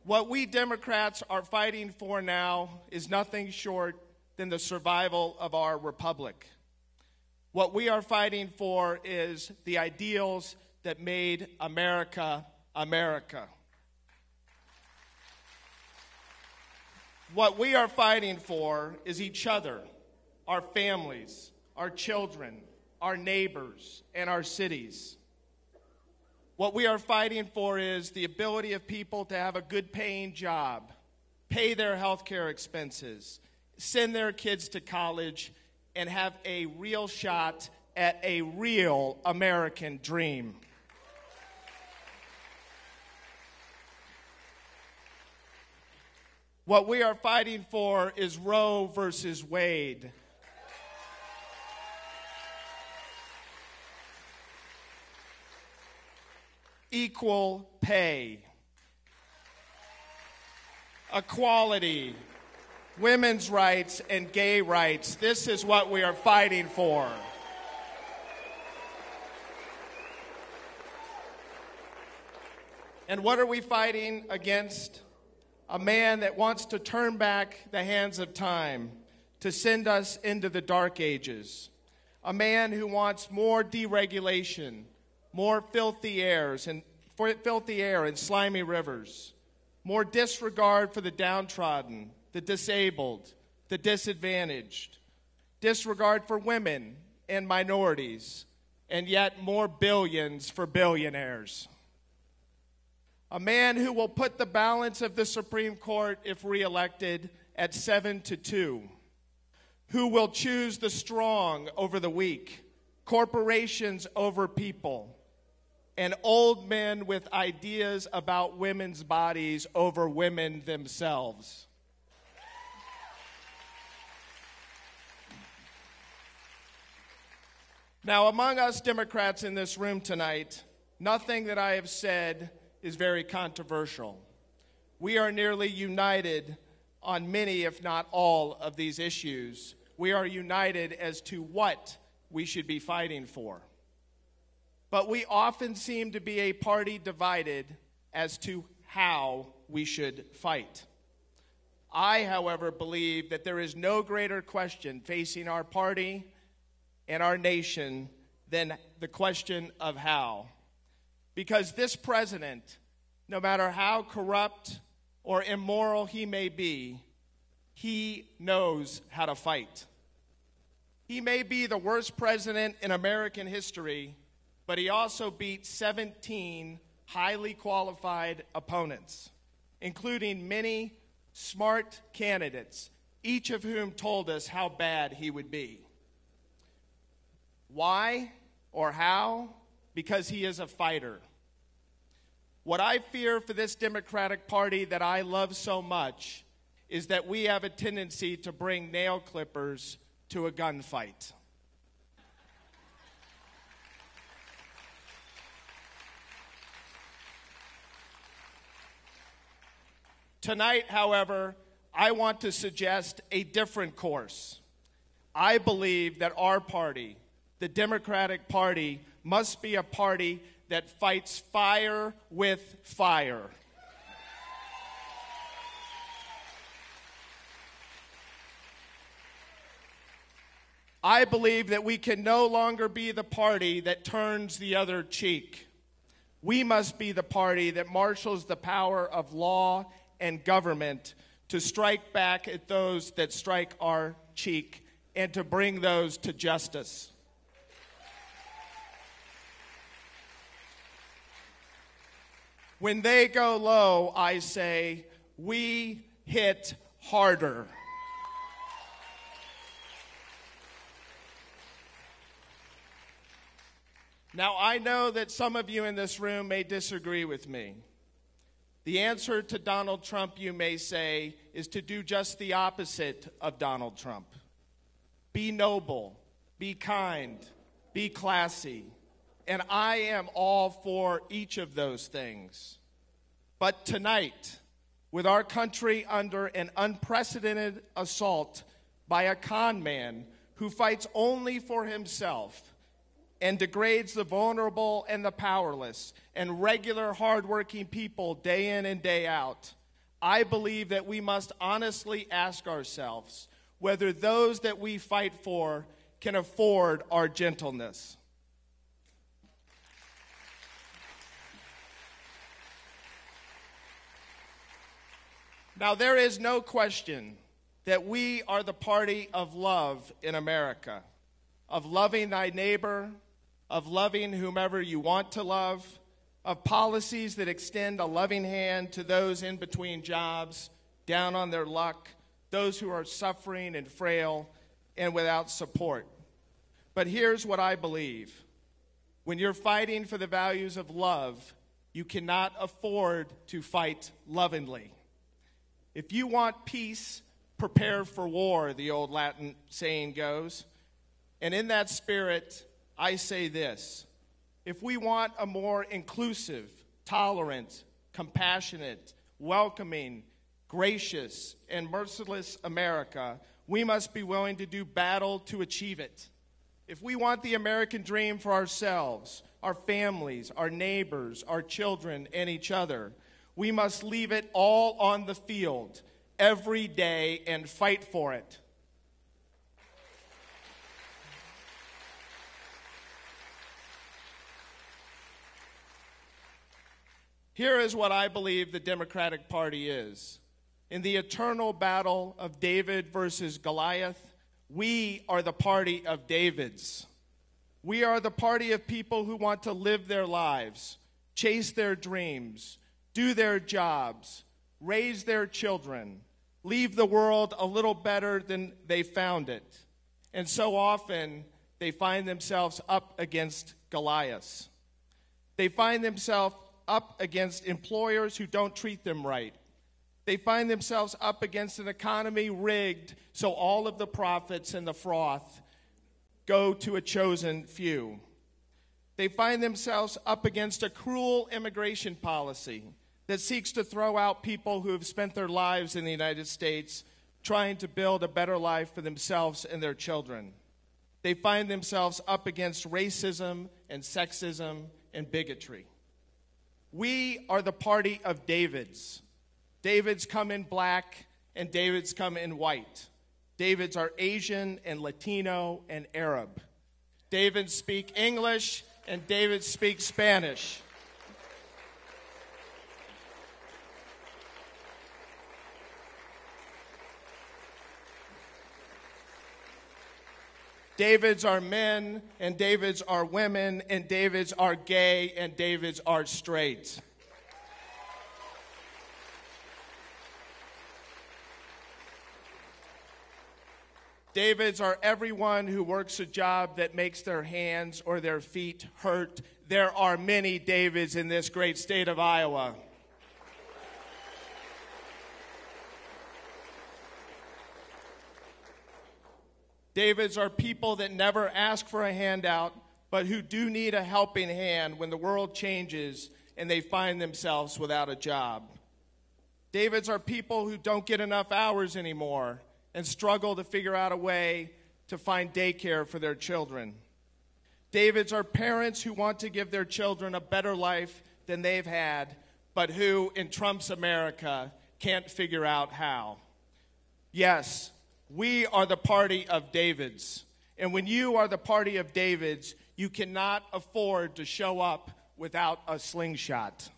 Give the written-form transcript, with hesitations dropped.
What we Democrats are fighting for now is nothing short than the survival of our republic. What we are fighting for is the ideals that made America, America. What we are fighting for is each other, our families, our children, our neighbors, and our cities. What we are fighting for is the ability of people to have a good-paying job, pay their health care expenses, send their kids to college, and have a real shot at a real American dream. What we are fighting for is Roe versus Wade. Equal pay, equality, women's rights, and gay rights. This is what we are fighting for. And what are we fighting against? A man that wants to turn back the hands of time, to send us into the dark ages. A man who wants more deregulation, more filthy air and slimy rivers, more disregard for the downtrodden, the disabled, the disadvantaged, disregard for women and minorities, and yet more billions for billionaires. A man who will put the balance of the Supreme Court, if reelected, at 7-2, who will choose the strong over the weak, corporations over people, and old men with ideas about women's bodies over women themselves. Now, among us Democrats in this room tonight, nothing that I have said is very controversial. We are nearly united on many, if not all, of these issues. We are united as to what we should be fighting for. But we often seem to be a party divided as to how we should fight. I, however, believe that there is no greater question facing our party and our nation than the question of how. Because this president, no matter how corrupt or immoral he may be, he knows how to fight. He may be the worst president in American history, but he also beat 17 highly qualified opponents, including many smart candidates, each of whom told us how bad he would be. Why or how? Because he is a fighter. What I fear for this Democratic Party that I love so much is that we have a tendency to bring nail clippers to a gunfight. Tonight, however, I want to suggest a different course. I believe that our party, the Democratic Party, must be a party that fights fire with fire. I believe that we can no longer be the party that turns the other cheek. We must be the party that marshals the power of law and government to strike back at those that strike our cheek and to bring those to justice. When they go low, I say, we hit harder. Now, I know that some of you in this room may disagree with me. The answer to Donald Trump, you may say, is to do just the opposite of Donald Trump. Be noble, be kind, be classy. And I am all for each of those things. But tonight, with our country under an unprecedented assault by a con man who fights only for himself and degrades the vulnerable and the powerless and regular hardworking people day in and day out, I believe that we must honestly ask ourselves whether those that we fight for can afford our gentleness. Now, there is no question that we are the party of love in America, of loving thy neighbor, of loving whomever you want to love, of policies that extend a loving hand to those in between jobs, down on their luck, those who are suffering and frail and without support. But here's what I believe. When you're fighting for the values of love, you cannot afford to fight lovingly. If you want peace, prepare for war, the old Latin saying goes. And in that spirit, I say this. If we want a more inclusive, tolerant, compassionate, welcoming, gracious, and merciless America, we must be willing to do battle to achieve it. If we want the American dream for ourselves, our families, our neighbors, our children, and each other, we must leave it all on the field every day and fight for it. Here is what I believe the Democratic Party is. In the eternal battle of David versus Goliath, we are the party of Davids. We are the party of people who want to live their lives, chase their dreams, do their jobs, raise their children, leave the world a little better than they found it. And so often, they find themselves up against Goliaths. They find themselves up against employers who don't treat them right. They find themselves up against an economy rigged so all of the profits and the froth go to a chosen few. They find themselves up against a cruel immigration policy that seeks to throw out people who have spent their lives in the United States trying to build a better life for themselves and their children. They find themselves up against racism and sexism and bigotry. We are the party of Davids. Davids come in black and Davids come in white. Davids are Asian and Latino and Arab. Davids speak English and Davids speak Spanish. Davids are men, and Davids are women, and Davids are gay, and Davids are straight. Davids are everyone who works a job that makes their hands or their feet hurt. There are many Davids in this great state of Iowa. Davids are people that never ask for a handout, but who do need a helping hand when the world changes and they find themselves without a job. Davids are people who don't get enough hours anymore and struggle to figure out a way to find daycare for their children. Davids are parents who want to give their children a better life than they've had, but who, in Trump's America, can't figure out how. Yes, we are the party of Davids. And when you are the party of Davids, you cannot afford to show up without a slingshot.